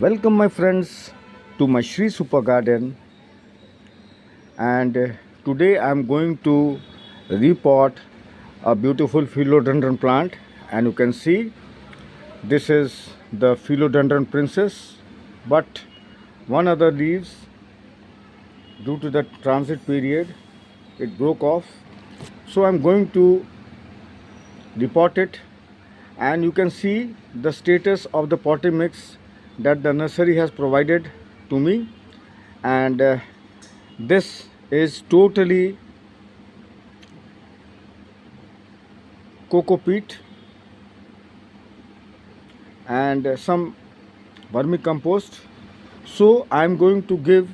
Welcome, my friends, to my Shri Super Garden. And today I'm going to repot a beautiful philodendron plant. And you can see this is the philodendron princess, but one other leaves, due to the transit period, it broke off. So I'm going to repot it, and you can see the status of the potting mix that the nursery has provided to me. And this is totally coco peat and some vermicompost. So I am going to give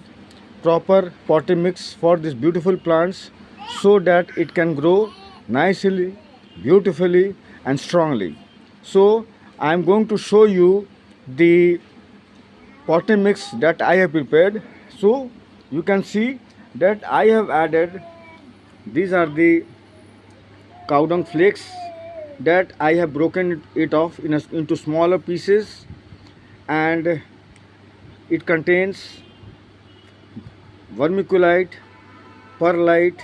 proper potting mix for these beautiful plants so that it can grow nicely, beautifully, and strongly. So I am going to show you the potting mix that I have prepared. So you can see that I have added, these are the cow dung flakes that I have broken it off into smaller pieces, and it contains vermiculite, perlite,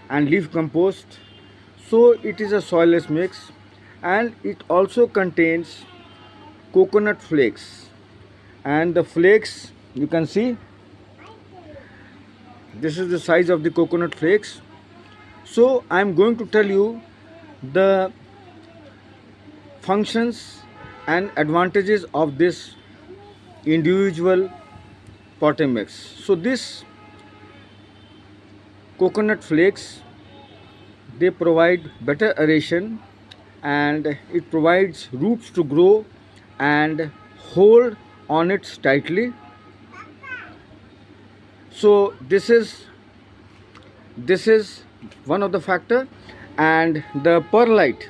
and leaf compost. So it is a soilless mix, and it also contains coconut flakes. And the flakes, you can see, this is the size of the coconut flakes. So I am going to tell you the functions and advantages of this individual potting mix. So this coconut flakes, they provide better aeration, and it provides roots to grow and hold on it tightly. So this is one of the factor. And the perlite,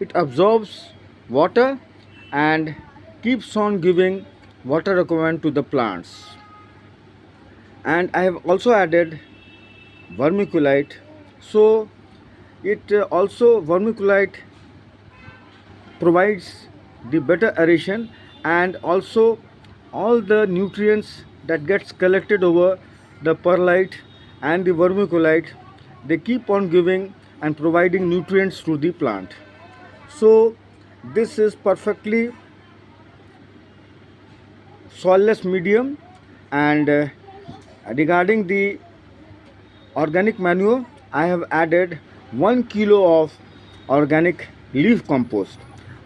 it absorbs water and keeps on giving water requirement to the plants. And I have also added vermiculite. So it also vermiculite provides the better aeration, and also all the nutrients that gets collected over the perlite and the vermiculite, they keep on giving and providing nutrients to the plant. So this is perfectly soilless medium. And regarding the organic manure, I have added 1 kilo of organic leaf compost.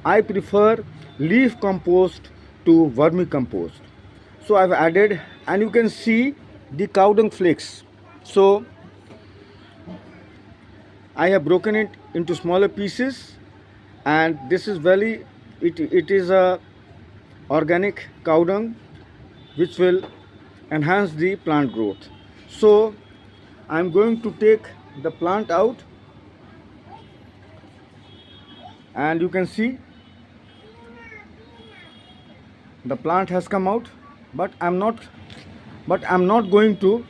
I prefer leaf compost to vermicompost. So I've added, and you can see the cow dung flakes. So I have broken it into smaller pieces, and this is it is a organic cow dung which will enhance the plant growth. So I'm going to take the plant out, and you can see the plant has come out, but I'm not going to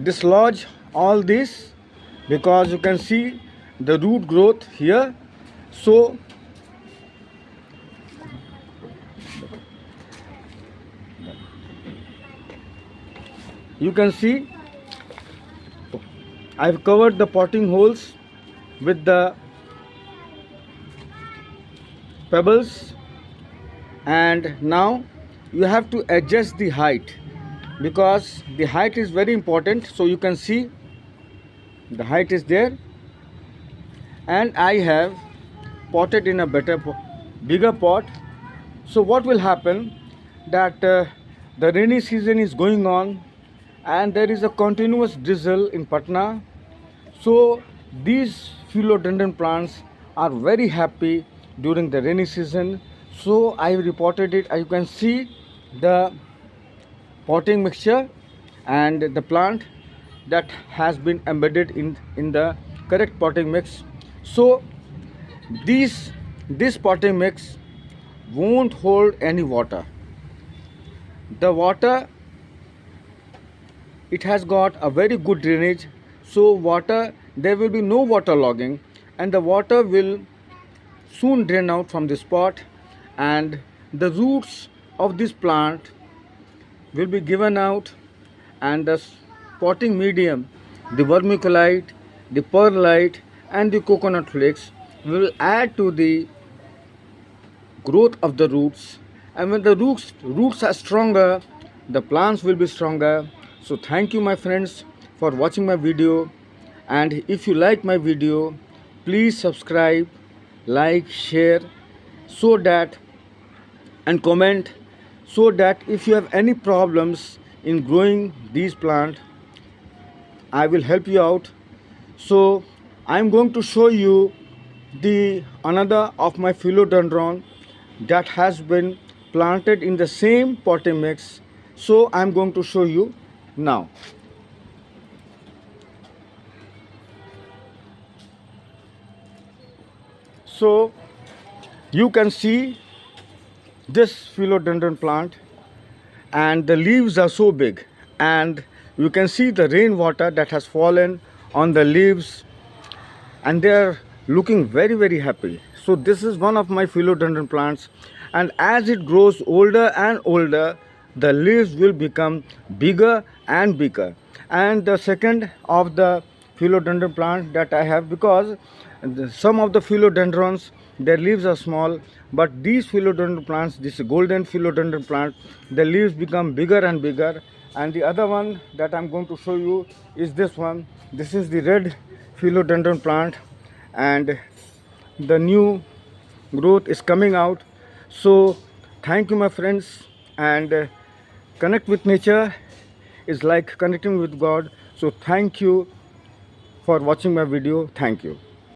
dislodge all this, because you can see the root growth here. So you can see I've covered the potting holes with the pebbles, and now you have to adjust the height, because the height is very important. So you can see the height is there, and I have potted in a bigger pot. So what will happen, that the rainy season is going on, and there is a continuous drizzle in Patna. So these philodendron plants are very happy during the rainy season. So I reported it. You can see the potting mixture and the plant that has been embedded in the correct potting mix. So this potting mix won't hold any water. The water, it has got a very good drainage. So there will be no water logging, and the water will soon drain out from this pot, and the roots of this plant will be given out, and the potting medium, the vermiculite, the perlite, and the coconut flakes will add to the growth of the roots. And when the roots are stronger, the plants will be stronger. So thank you, my friends, for watching my video. And if you like my video, please subscribe, like, share, so that, and comment, so that if you have any problems in growing these plants, I will help you out. So I'm going to show you the another of my philodendron that has been planted in the same potting mix. So I'm going to show you now. So you can see this philodendron plant, and the leaves are so big, and you can see the rainwater that has fallen on the leaves, and they are looking very happy. So this is one of my philodendron plants, and as it grows older and older, the leaves will become bigger and bigger. And the second of the philodendron plant that I have, because some of the philodendrons, their leaves are small, but these philodendron plants, this golden philodendron plant, the leaves become bigger and bigger. And the other one that I'm going to show you is this one. This is the red philodendron plant, and the new growth is coming out. So thank you, my friends, and connect with nature is like connecting with God. So thank you for watching my video. Thank you.